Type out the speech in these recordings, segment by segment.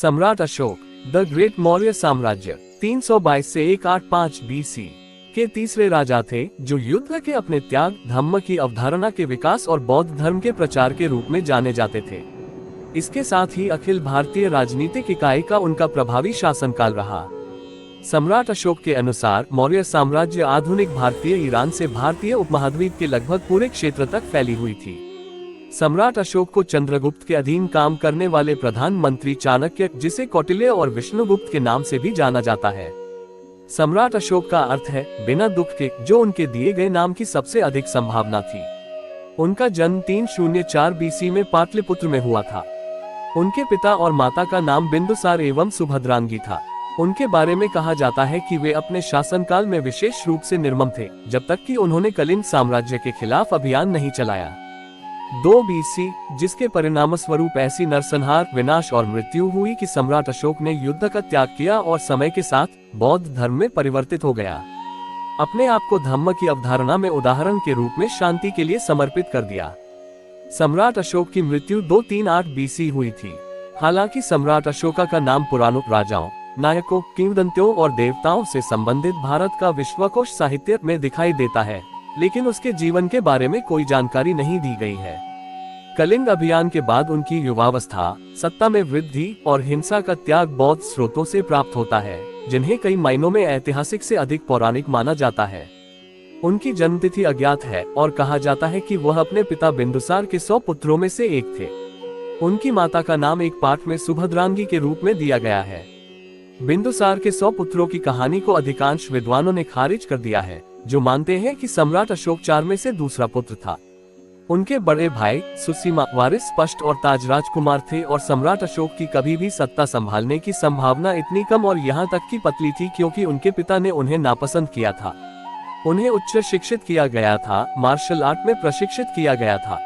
सम्राट Ashok the great Maurya साम्राज्य 322 से 185 बीसी के तीसरे राजा थे, जो युद्ध के अपने त्याग, धम्म की अवधारणा के विकास और बौद्ध धर्म के प्रचार के रूप में जाने जाते थे। इसके साथ ही अखिल भारतीय राजनीतिक इकाई का उनका प्रभावी शासनकाल रहा। सम्राट अशोक के अनुसार मौर्य साम्राज्य आधुनिक भारतीय ईरान से भारतीय उपमहाद्वीप के लगभग पूरे क्षेत्र तक फैली हुई थी। सम्राट अशोक को चंद्रगुप्त के अधीन काम करने वाले प्रधानमंत्री चाणक्य, जिसे कौटिल्य और विष्णुगुप्त के नाम से भी जाना जाता है। सम्राट अशोक का अर्थ है बिना दुख के, जो उनके दिए गए नाम की सबसे अधिक संभावना थी। उनका जन्म 304 बीसी में पाटलिपुत्र में हुआ था। उनके पिता और माता का नाम बिंदुसार एवं सुभद्रांगी था। उनके बारे में कहा जाता है कि वे अपने शासनकाल में विशेष रूप से निर्मम थे, जब तक कि उन्होंने कलिंग साम्राज्य के खिलाफ अभियान नहीं चलाया। 2 बीसी, जिसके परिणामस्वरूप ऐसी नरसंहार, विनाश और मृत्यु हुई कि सम्राट अशोक ने युद्ध का त्याग किया और समय के साथ बौद्ध धर्म में परिवर्तित हो गया। अपने आप को धम्म की अवधारणा में उदाहरण के रूप में शांति के लिए समर्पित कर दिया। सम्राट अशोक की मृत्यु 238 बीसी हुई थी। हालांकि सम्राट अशोका का नाम पुराणों, राजाओं, नायकों, किंवदंतियों और देवताओं से संबंधित भारत का विश्वकोश साहित्य में दिखाई देता है, लेकिन उसके जीवन के बारे में कोई जानकारी नहीं दी गई है। कलिंग अभियान के बाद उनकी युवावस्था, सत्ता में वृद्धि और हिंसा का त्याग बौद्ध स्रोतों से प्राप्त होता है, जिन्हें कई मायनों में ऐतिहासिक से अधिक पौराणिक माना जाता है। उनकी जन्मतिथि अज्ञात है और कहा जाता है कि वह अपने पिता बिंदुसार के 100 पुत्रों में से एक थे। उनकी माता का नाम एक पाठ में सुभद्रांगी के रूप में दिया गया है। बिंदुसार के 100 पुत्रों की कहानी को अधिकांश विद्वानों ने खारिज कर दिया है, जो मानते हैं कि सम्राट अशोक 4 में से दूसरा पुत्र था। उनके बड़े भाई सुसीमा वारिस स्पष्ट और ताज राजकुमार थे और सम्राट अशोक की कभी भी सत्ता संभालने की संभावना इतनी कम और यहाँ तक कि पतली थी, क्योंकि उनके पिता ने उन्हें नापसंद किया था। उन्हें उच्च शिक्षित किया गया था, मार्शल आर्ट में प्रशिक्षित किया गया था।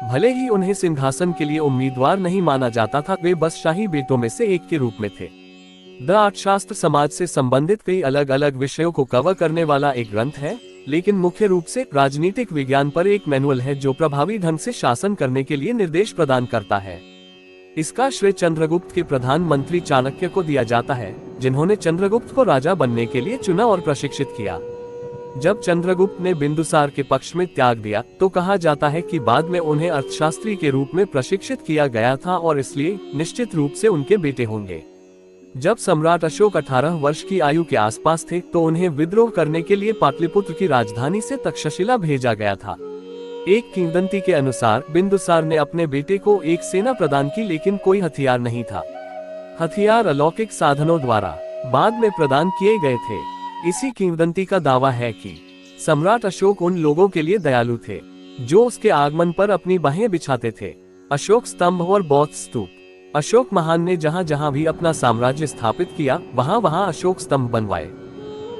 भले ही उन्हें सिंहासन के लिए उम्मीदवार नहीं माना जाता था, वे बस शाही बेटों में से एक के रूप में थे। द अर्थशास्त्र समाज से संबंधित कई अलग अलग विषयों को कवर करने वाला एक ग्रंथ है, लेकिन मुख्य रूप से राजनीतिक विज्ञान पर एक मैनुअल है जो प्रभावी ढंग से शासन करने के लिए निर्देश प्रदान करता है। इसका श्रेय चंद्रगुप्त के प्रधानमंत्री चाणक्य को दिया जाता है, जिन्होंने चंद्रगुप्त को राजा बनने के लिए चुना और प्रशिक्षित किया। जब चंद्रगुप्त ने बिंदुसार के पक्ष में त्याग दिया, तो कहा जाता है कि बाद में उन्हें अर्थशास्त्री के रूप में प्रशिक्षित किया गया था और इसलिए निश्चित रूप से उनके बेटे होंगे। जब सम्राट अशोक 18 वर्ष की आयु के आसपास थे, तो उन्हें विद्रोह करने के लिए पाटलिपुत्र की राजधानी से तक्षशिला भेजा गया था। एक किंवदंती के अनुसार बिंदुसार ने अपने बेटे को एक सेना प्रदान की, लेकिन कोई हथियार नहीं था। हथियार अलौकिक साधनों द्वारा बाद में प्रदान किए गए थे। इसी किंवदंती का दावा है कि सम्राट अशोक उन लोगों के लिए दयालु थे जो उसके आगमन पर अपनी बाहें बिछाते थे। अशोक स्तंभ और बौद्ध स्तूप। अशोक महान ने जहां जहां भी अपना साम्राज्य स्थापित किया, वहां वहां अशोक स्तंभ बनवाए।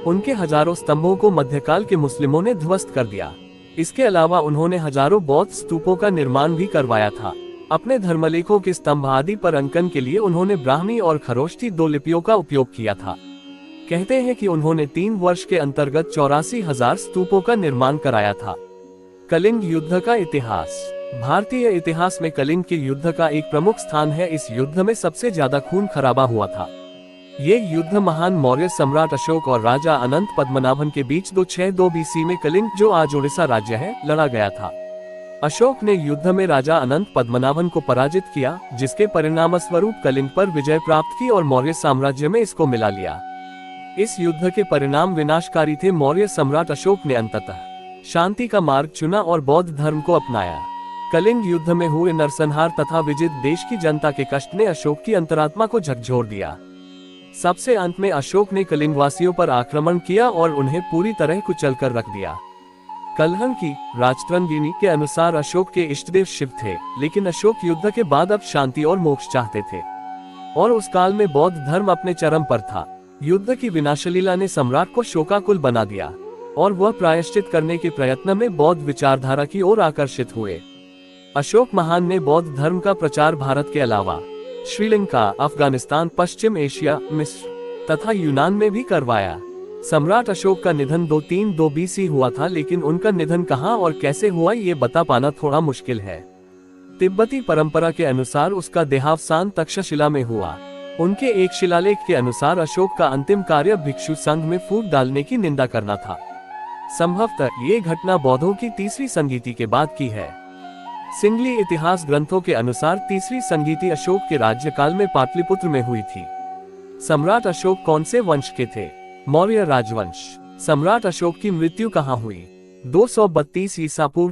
उनके हजारों स्तंभों को मध्यकाल के मुस्लिमों ने ध्वस्त कर दिया। इसके अलावा उन्होंने हजारों बौद्ध स्तूपों का निर्माण भी करवाया था। अपने धर्मलेखों के स्तंभ आदि पर अंकन के लिए उन्होंने ब्राह्मी और खरोष्ठी 2 लिपियों का उपयोग किया था। कहते हैं कि उन्होंने 3 वर्ष के अंतर्गत 84,000 स्तूपों का निर्माण कराया था। कलिंग युद्ध का इतिहास। भारतीय इतिहास में कलिंग के युद्ध का एक प्रमुख स्थान है। इस युद्ध में सबसे ज्यादा खून खराबा हुआ था। ये युद्ध महान मौर्य सम्राट अशोक और राजा अनंत पद्मनाभन के बीच 262 बीसी में कलिंग, जो आज ओडिशा राज्य है, लड़ा गया था। अशोक ने युद्ध में राजा अनंत पद्मनाभन को पराजित किया, जिसके परिणामस्वरूप कलिंग पर विजय प्राप्त की और मौर्य साम्राज्य में इसको मिला लिया। इस युद्ध के परिणाम विनाशकारी थे। मौर्य सम्राट अशोक ने अंततः शांति का मार्ग चुना और बौद्ध धर्म को अपनाया। कलिंग युद्ध में हुए नरसंहार तथा विजित देश की जनता के कष्ट ने अशोक की अंतरात्मा को झकझोर दिया। सबसे अंत में अशोक ने कलिंग वासियों पर आक्रमण किया और उन्हें पूरी तरह कुचल कर रख दिया। कलहन की राजतरंगिणी के अनुसार अशोक के इष्टदेव शिव थे, लेकिन अशोक युद्ध के बाद अब शांति और मोक्ष चाहते थे और उस काल में बौद्ध धर्म अपने चरम पर था। युद्ध की विनाशलीला ने सम्राट को शोकाकुल बना दिया और वह प्रायश्चित करने के प्रयत्न में बौद्ध विचारधारा की ओर आकर्षित हुए। अशोक महान ने बौद्ध धर्म का प्रचार भारत के अलावा श्रीलंका, अफगानिस्तान, पश्चिम एशिया, मिस्र तथा यूनान में भी करवाया। सम्राट अशोक का निधन 232 बीसी हुआ था, लेकिन उनका निधन कहाँ और कैसे हुआ ये बता पाना थोड़ा मुश्किल है। तिब्बती परंपरा के अनुसार उसका देहावसान तक्षशिला में हुआ। उनके एक शिलालेख के अनुसार अशोक का अंतिम कार्य भिक्षु संघ में फूट डालने की निंदा करना था। संभवतः ये घटना बौद्धों की तीसरी संगीति के बाद की है। सिंगली इतिहास ग्रंथों के अनुसार तीसरी संगीति अशोक के राज्यकाल में पाटलिपुत्र में हुई थी। सम्राट अशोक कौन से वंश के थे? मौर्य राजवंश। सम्राट अशोक की मृत्यु कहाँ हुई? 232 ईसा पूर्व,